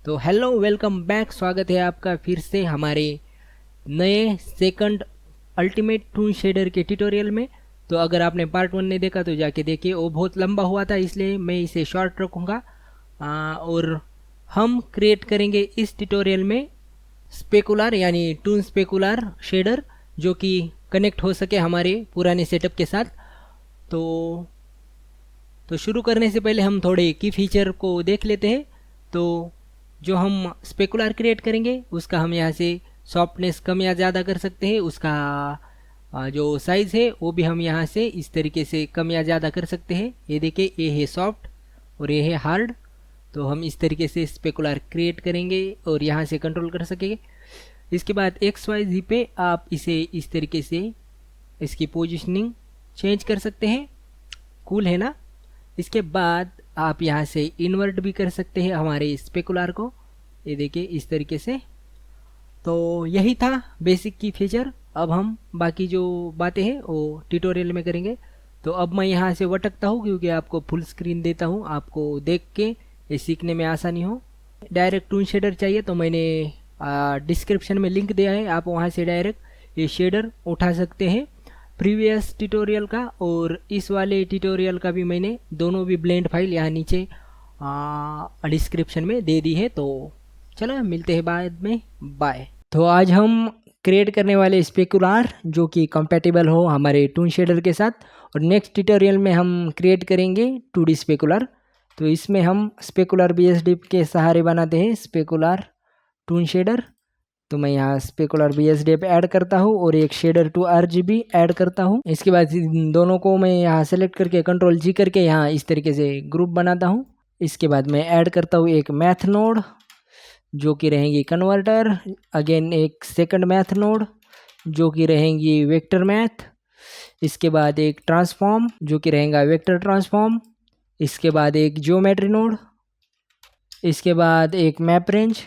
तो hello, welcome back. स्वागत है आपका फिर से हमारे नए सेकंड अल्टीमेट टून शेडर के ट्यूटोरियल में। तो अगर आपने पार्ट 1 नहीं देखा तो जाके देखिए, वो बहुत लंबा हुआ था, इसलिए मैं इसे शॉर्ट रखूँगा। और हम क्रिएट करेंगे इस ट्यूटोरियल में स्पेकुलर यानी टून स्पेकुलर शेडर, जो कि कनेक्ट हो सके हमारे पुराने सेटअप के साथ। तो शुरू करने से पहले हम थोड़े की फीचर को देख लेते हैं। तो जो हम स्पेकुलर क्रिएट करेंगे उसका हम यहाँ से सॉफ्टनेस कम या ज़्यादा कर सकते हैं। उसका जो साइज़ है वो भी हम यहाँ से इस तरीके से कम या ज़्यादा कर सकते हैं। ये देखिए, ये है सॉफ्ट और ये है हार्ड। तो हम इस तरीके से स्पेकुलर क्रिएट करेंगे और यहाँ से कंट्रोल कर सकेंगे। इसके बाद XYZ पे आप इसे इस तरीके से इसकी पोजिशनिंग चेंज कर सकते हैं। कूल है ना। इसके बाद आप यहाँ से इन्वर्ट भी कर सकते हैं हमारे स्पेकुलर को। ये देखिए इस तरीके से। तो यही था बेसिक की फीचर। अब हम बाकी जो बातें हैं वो ट्यूटोरियल में करेंगे। तो अब मैं यहाँ से भटकता हूँ क्योंकि आपको फुल स्क्रीन देता हूँ, आपको देख के ये सीखने में आसानी हो। डायरेक्ट टून शेडर चाहिए तो मैंने डिस्क्रिप्शन में लिंक दिया है, आप वहाँ से डायरेक्ट ये शेडर उठा सकते हैं प्रीवियस ट्यूटोरियल का और इस वाले ट्यूटोरियल का भी। मैंने दोनों भी ब्लेंड फाइल यहाँ नीचे डिस्क्रिप्शन में दे दी है। तो चलो मिलते हैं बाद में, बाय। तो आज हम क्रिएट करने वाले स्पेकुलर जो कि कंपैटिबल हो हमारे टून शेडर के साथ, और नेक्स्ट ट्यूटोरियल में हम क्रिएट करेंगे 2D स्पेकुलर। तो इसमें हम स्पेकुलर BSD के सहारे बनाते हैं स्पेकुलर टून शेडर। तो मैं यहाँ स्पेकुलर BSD ऐड करता हूँ और एक शेडर टू RGB ऐड करता हूँ। इसके बाद इन दोनों को मैं यहाँ सेलेक्ट करके CTRL G करके यहाँ इस तरीके से ग्रुप बनाता हूँ। इसके बाद मैं ऐड करता हूँ एक मैथ नोड जो कि रहेंगी कन्वर्टर, अगेन एक सेकंड मैथ नोड जो कि रहेंगी वेक्टर मैथ। इसके बाद एक ट्रांसफॉर्म जो कि रहेगा वेक्टर ट्रांसफॉर्म। इसके बाद एक ज्योमेट्री नोड। इसके बाद एक मैप रेंज,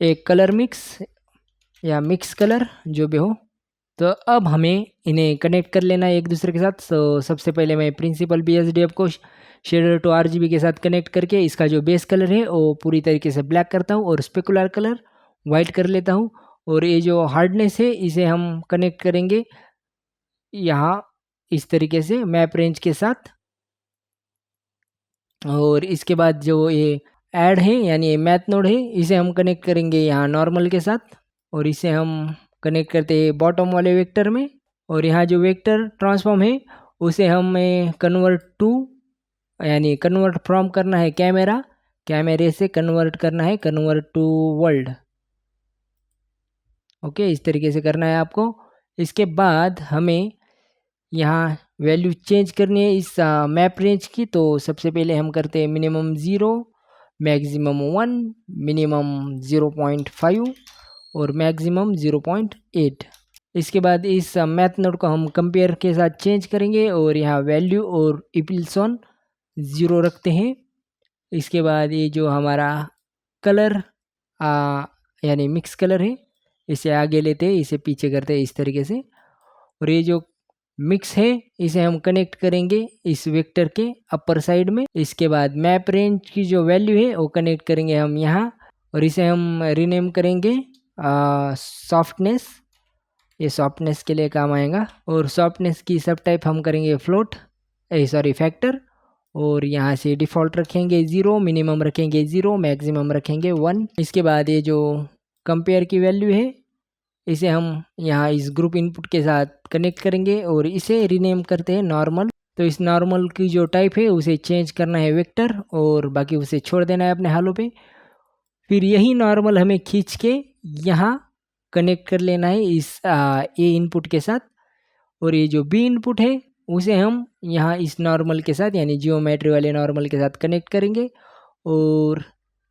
एक कलर मिक्स या मिक्स कलर जो भी हो। तो अब हमें इन्हें कनेक्ट कर लेना है एक दूसरे के साथ। तो सबसे पहले मैं प्रिंसिपल BSDF को शेडर टू RGB के साथ कनेक्ट करके इसका जो बेस कलर है वो पूरी तरीके से ब्लैक करता हूँ और स्पेकुलर कलर वाइट कर लेता हूँ। और ये जो हार्डनेस है इसे हम कनेक्ट करेंगे यहाँ इस तरीके से मैप रेंज के साथ। और इसके बाद जो ये ऐड है यानी ये मैथ नोड है इसे हम कनेक्ट करेंगे यहाँ नॉर्मल के साथ, और इसे हम कनेक्ट करते हैं बॉटम वाले वेक्टर में। और यहाँ जो वेक्टर ट्रांसफॉर्म है उसे हमें कन्वर्ट टू यानी कन्वर्ट फ्रॉम करना है कैमरे से कन्वर्ट करना है कन्वर्ट टू वर्ल्ड। ओके, इस तरीके से करना है आपको। इसके बाद हमें यहाँ वैल्यू चेंज करनी है इस मैप रेंज की। तो सबसे पहले हम करते हैं मिनिमम 0, मैक्सिमम 1, मिनिमम 0.5 और मैक्सिमम 0.8। इसके बाद इस मैथ नोड को हम कंपेयर के साथ चेंज करेंगे और यहाँ वैल्यू और इपिल्सन 0 रखते हैं। इसके बाद ये जो हमारा कलर यानी मिक्स कलर है इसे आगे लेते हैं, इसे पीछे करते हैं इस तरीके से। और ये जो मिक्स है इसे हम कनेक्ट करेंगे इस वेक्टर के अपर साइड में। इसके बाद मैप रेंज की जो वैल्यू है वो कनेक्ट करेंगे हम यहाँ, और इसे हम रीनेम करेंगे सॉफ्टनेस। ये सॉफ्टनेस के लिए काम आएगा। और सॉफ्टनेस की सब टाइप हम करेंगे फ्लोट फैक्टर। और यहाँ से डिफ़ॉल्ट रखेंगे 0, मिनिमम रखेंगे 0, मैक्सिमम रखेंगे 1। इसके बाद ये जो कंपेयर की वैल्यू है इसे हम यहाँ इस ग्रुप इनपुट के साथ कनेक्ट करेंगे और इसे रीनेम करते हैं नॉर्मल। तो इस नॉर्मल की जो टाइप है उसे चेंज करना है वेक्टर और बाकी उसे छोड़ देना है अपने हालों पे। फिर यही नॉर्मल हमें खींच के यहाँ कनेक्ट कर लेना है इस A इनपुट के साथ, और ये जो B इनपुट है उसे हम यहाँ इस नॉर्मल के साथ यानी जियोमेट्री वाले नॉर्मल के साथ कनेक्ट करेंगे। और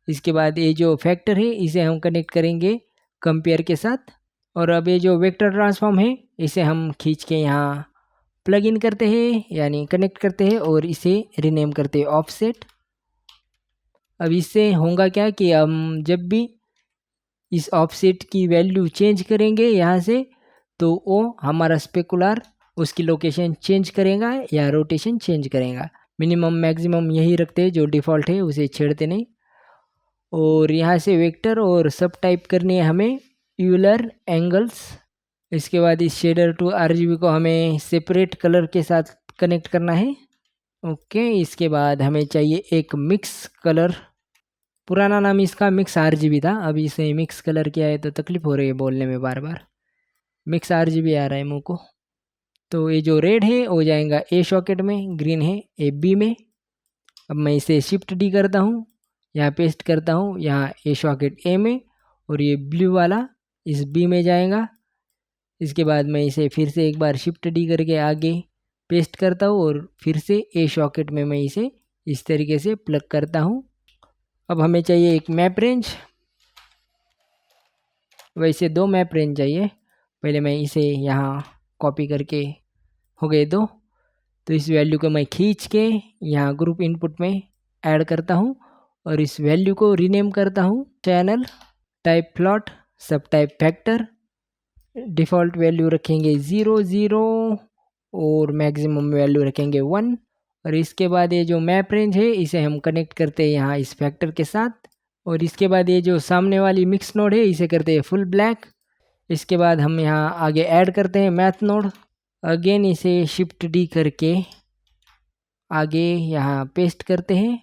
इसके बाद ये जो फैक्टर है इसे हम कनेक्ट करेंगे कंपेयर के साथ। और अब ये जो वेक्टर ट्रांसफॉर्म है इसे हम खींच के यहाँ प्लग इन करते हैं यानी कनेक्ट करते हैं और इसे रीनेम करते हैं ऑफसेट। अब इससे होगा क्या कि हम जब भी इस ऑफसेट की वैल्यू चेंज करेंगे यहाँ से तो वो हमारा स्पेकुलर उसकी लोकेशन चेंज करेगा या रोटेशन चेंज करेगा। मिनिमम मैक्सिमम यही रखते हैं, जो डिफ़ॉल्ट है उसे छेड़ते नहीं। और यहाँ से वेक्टर और सब टाइप करनी है हमें यूलर एंगल्स। इसके बाद इस शेडर टू आरजीबी को हमें सेपरेट कलर के साथ कनेक्ट करना है। ओके, इसके बाद हमें चाहिए एक मिक्स कलर। पुराना नाम इसका मिक्स आरजीबी था, अभी इसे मिक्स कलर किया है तो तकलीफ हो रही है बोलने में, बार बार मिक्स आरजीबी आ रहा है मुँह को। तो ये जो रेड है हो जाएगा ए सॉकेट में, ग्रीन है ए बी में। अब मैं इसे शिफ्ट डी करता हूँ, यहाँ पेस्ट करता हूँ, यहाँ ए सॉकेट ए में, और ये ब्लू वाला इस बी में जाएगा। इसके बाद मैं इसे फिर से एक बार शिफ्ट डी करके आगे पेस्ट करता हूँ, और फिर से ए सॉकेट में मैं इसे इस तरीके से प्लग करता हूँ। अब हमें चाहिए एक मैप रेंज, वैसे 2 मैप रेंज चाहिए। पहले मैं इसे यहाँ कॉपी करके, हो गए 2। तो इस वैल्यू को मैं खींच के यहाँ ग्रुप इनपुट में ऐड करता हूँ, और इस वैल्यू को रीनेम करता हूँ चैनल, टाइप प्लॉट, सब टाइप फैक्टर। डिफ़ॉल्ट वैल्यू रखेंगे 0 0 और मैक्सिमम वैल्यू रखेंगे 1। और इसके बाद ये जो मैप रेंज है इसे हम कनेक्ट करते हैं यहाँ इस फैक्टर के साथ। और इसके बाद ये जो सामने वाली मिक्स नोड है इसे करते हैं फुल ब्लैक। इसके बाद हम यहाँ आगे ऐड करते हैं मैथ नोड, अगेन इसे शिफ्ट डी करके आगे यहाँ पेस्ट करते हैं,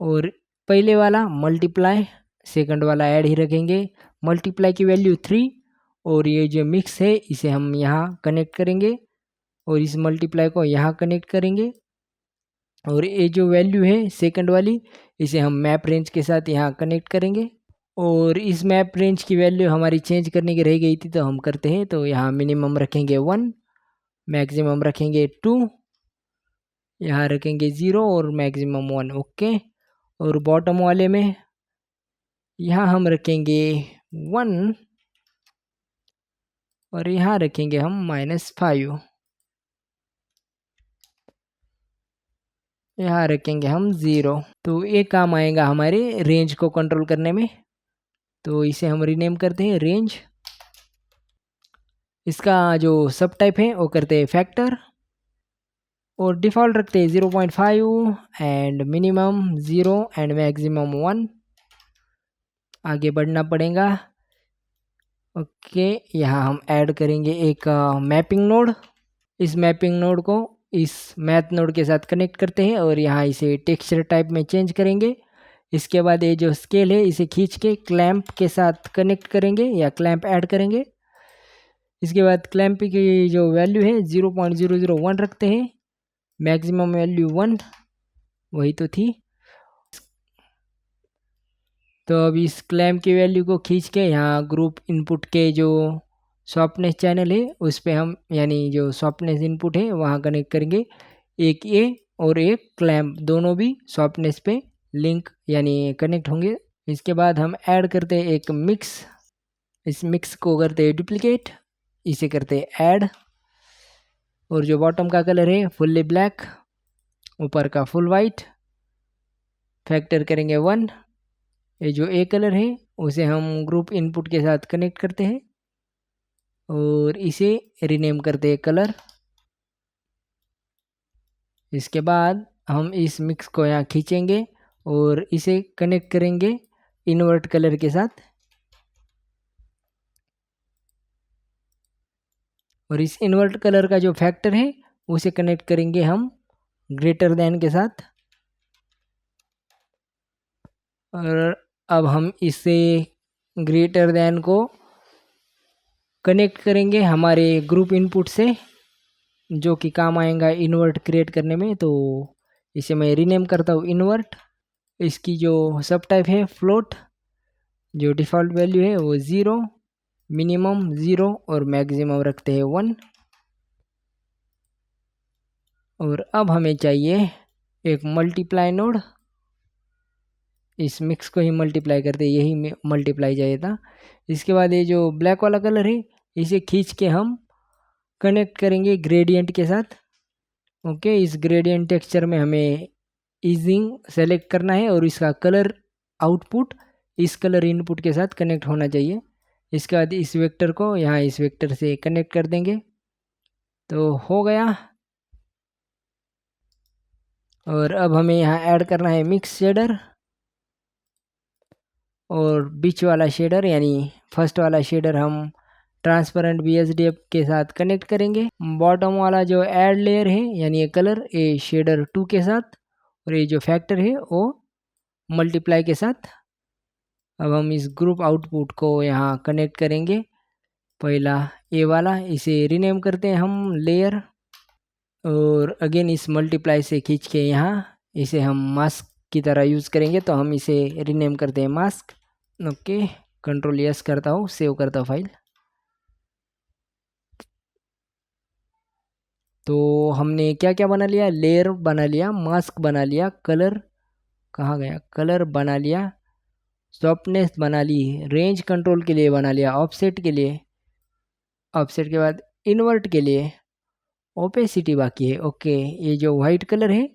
और पहले वाला मल्टीप्लाई, सेकंड वाला ऐड ही रखेंगे। मल्टीप्लाई की वैल्यू 3, और ये जो मिक्स है इसे हम यहाँ कनेक्ट करेंगे, और इस मल्टीप्लाई को यहाँ कनेक्ट करेंगे। और ये जो वैल्यू है सेकंड वाली इसे हम मैप रेंज के साथ यहाँ कनेक्ट करेंगे। और इस मैप रेंज की वैल्यू हमारी चेंज करने की रह गई थी तो हम करते हैं। तो यहाँ मिनिमम रखेंगे 1, मैक्सिमम रखेंगे 2, यहाँ रखेंगे 0 और मैक्सिमम 1। ओके, और बॉटम वाले में यहाँ हम रखेंगे 1, और यहाँ रखेंगे हम -5, यहाँ रखेंगे हम 0। तो ये काम आएगा हमारे रेंज को कंट्रोल करने में। तो इसे हम रीनेम करते हैं रेंज। इसका जो सब टाइप है वो करते हैं फैक्टर, और डिफ़ॉल्ट रखते हैं 0.5 एंड मिनिमम 0 एंड मैक्सिमम 1। आगे बढ़ना पड़ेगा। ओके, यहाँ हम ऐड करेंगे एक मैपिंग नोड। इस मैपिंग नोड को इस मैथ नोड के साथ कनेक्ट करते हैं, और यहाँ इसे टेक्सचर टाइप में चेंज करेंगे। इसके बाद ये जो स्केल है इसे खींच के क्लैंप के साथ कनेक्ट करेंगे या क्लैंप ऐड करेंगे। इसके बाद क्लैंप की जो वैल्यू है 0.001 रखते हैं, मैक्सिमम वैल्यू 1 वही तो थी। तो अब इस क्लैंप की वैल्यू को खींच के यहाँ ग्रुप इनपुट के जो सॉफ्टनेस चैनल है उस पर हम, यानी जो सॉफ्टनेस इनपुट है वहाँ कनेक्ट करेंगे। एक ये और एक क्लैंप दोनों भी सॉफ्टनेस पे लिंक यानी कनेक्ट होंगे। इसके बाद हम ऐड करते हैं एक मिक्स, इस मिक्स को करते हैं डुप्लीकेट, इसे करते हैं ऐड। और जो बॉटम का कलर है फुल्ली ब्लैक, ऊपर का फुल वाइट, फैक्टर करेंगे 1। ये जो ए कलर है उसे हम ग्रुप इनपुट के साथ कनेक्ट करते हैं, और इसे रीनेम करते हैं कलर। इसके बाद हम इस मिक्स को यहाँ खींचेंगे और इसे कनेक्ट करेंगे इन्वर्ट कलर के साथ, और इस इन्वर्ट कलर का जो फैक्टर है उसे कनेक्ट करेंगे हम ग्रेटर देन के साथ। और अब हम इसे ग्रेटर देन को कनेक्ट करेंगे हमारे ग्रुप इनपुट से, जो कि काम आएगा इन्वर्ट क्रिएट करने में। तो इसे मैं रीनेम करता हूँ इन्वर्ट। इसकी जो सब टाइप है फ्लोट, जो डिफ़ॉल्ट वैल्यू है वो 0, मिनिमम 0 और मैक्सिमम रखते हैं 1। और अब हमें चाहिए एक मल्टीप्लाई नोड, इस मिक्स को ही मल्टीप्लाई करते, यही मल्टीप्लाई चाहिए था। इसके बाद ये जो ब्लैक वाला कलर है इसे खींच के हम कनेक्ट करेंगे ग्रेडियंट के साथ। ओके, इस ग्रेडियंट टेक्सचर में हमें ईजिंग सेलेक्ट करना है, और इसका कलर आउटपुट इस कलर इनपुट के साथ कनेक्ट होना चाहिए। इसके बाद इस वेक्टर को यहाँ इस वेक्टर से कनेक्ट कर देंगे, तो हो गया। और अब हमें यहाँ ऐड करना है मिक्स शेडर, और बीच वाला शेडर यानी फर्स्ट वाला शेडर हम ट्रांसपेरेंट BSDF के साथ कनेक्ट करेंगे। बॉटम वाला जो ऐड लेयर है यानी ये कलर, ये शेडर 2 के साथ, और ये जो फैक्टर है वो मल्टीप्लाई के साथ। अब हम इस ग्रुप आउटपुट को यहाँ कनेक्ट करेंगे। पहला ए वाला, इसे रीनेम करते हैं हम लेयर, और अगेन इस मल्टीप्लाई से खींच के यहाँ इसे हम मास्क की तरह यूज़ करेंगे, तो हम इसे रीनेम करते हैं मास्क। ओके, कंट्रोल यस करता हूँ, सेव करता हूँ फाइल। तो हमने क्या क्या बना लिया, लेयर बना लिया, मास्क बना लिया, कलर कहाँ गया, कलर बना लिया, सॉफ्टनेस बना ली, रेंज कंट्रोल के लिए बना लिया, ऑफसेट के लिए, ऑफसेट के बाद इन्वर्ट के लिए, ओपेसिटी बाकी है। ओके, ये जो वाइट कलर है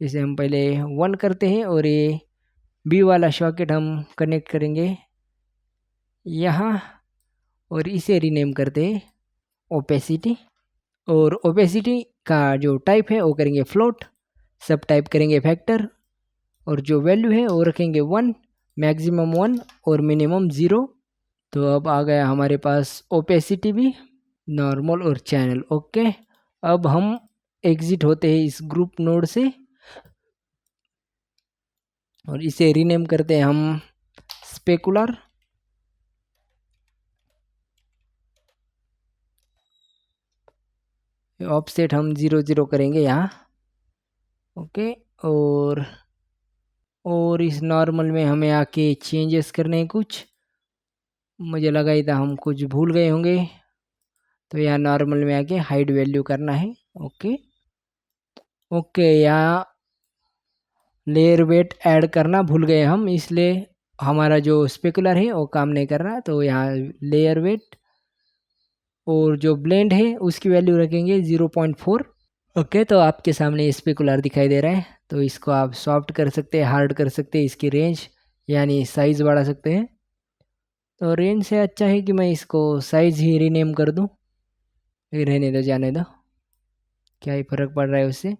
इसे हम पहले 1 करते हैं, और ये बी वाला सॉकेट हम कनेक्ट करेंगे यहाँ, और इसे रीनेम करते हैं ओपेसिटी। और ओपेसिटी का जो टाइप है वो करेंगे फ्लोट, सब टाइप करेंगे फैक्टर, और जो वैल्यू है वो रखेंगे 1, मैक्सिमम 1 और मिनिमम 0। तो अब आ गया हमारे पास ओपेसिटी भी, नॉर्मल और चैनल। ओके, अब हम एग्जिट होते हैं इस ग्रुप नोड से, और इसे रीनेम करते हैं हम स्पेकुलर। ऑफसेट हम 0 0 करेंगे यहाँ। ओके, और इस नॉर्मल में हमें आके चेंजेस करने हैं कुछ, मुझे लगा ही था हम कुछ भूल गए होंगे, तो यहाँ नॉर्मल में आके हाइड वैल्यू करना है। ओके ओके, यहाँ लेयर वेट ऐड करना भूल गए हम, इसलिए हमारा जो स्पेकुलर है वो काम नहीं कर रहा। तो यहाँ लेयर वेट और जो ब्लेंड है उसकी वैल्यू रखेंगे 0.4। ओके, तो आपके सामने स्पेकुलर दिखाई दे रहा है, तो इसको आप सॉफ्ट कर सकते हैं, हार्ड कर सकते हैं, इसकी रेंज यानी साइज़ बढ़ा सकते हैं। तो रेंज से अच्छा है कि मैं इसको साइज़ ही रीनेम कर दूं, रहने दो, जाने दो, क्या ही फ़र्क पड़ रहा है उससे।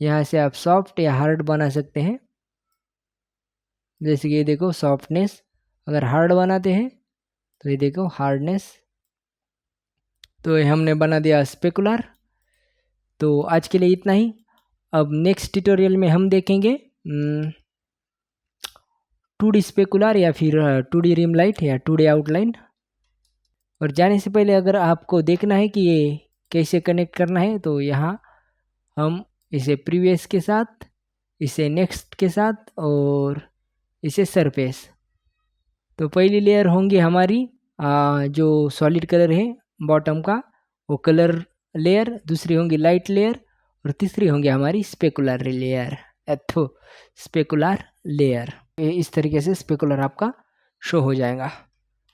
यहाँ से आप सॉफ्ट या हार्ड बना सकते हैं, जैसे कि ये देखो सॉफ्टनेस, अगर हार्ड बनाते हैं तो ये देखो हार्डनेस। तो ये हमने बना दिया स्पेकुलर। तो आज के लिए इतना ही। अब नेक्स्ट ट्यूटोरियल में हम देखेंगे 2D स्पेकुलर या फिर 2D रिम लाइट या 2D आउटलाइन। और जाने से पहले अगर आपको देखना है कि ये कैसे कनेक्ट करना है, तो यहाँ हम इसे प्रीवियस के साथ, इसे नेक्स्ट के साथ, और इसे सरफेस। तो पहली लेयर होंगी हमारी जो सॉलिड कलर है बॉटम का, वो कलर लेयर, दूसरी होंगी लाइट लेयर, और तीसरी होंगी हमारी स्पेकुलर लेयर, स्पेकुलर लेयर। इस तरीके से स्पेकुलर आपका शो हो जाएगा।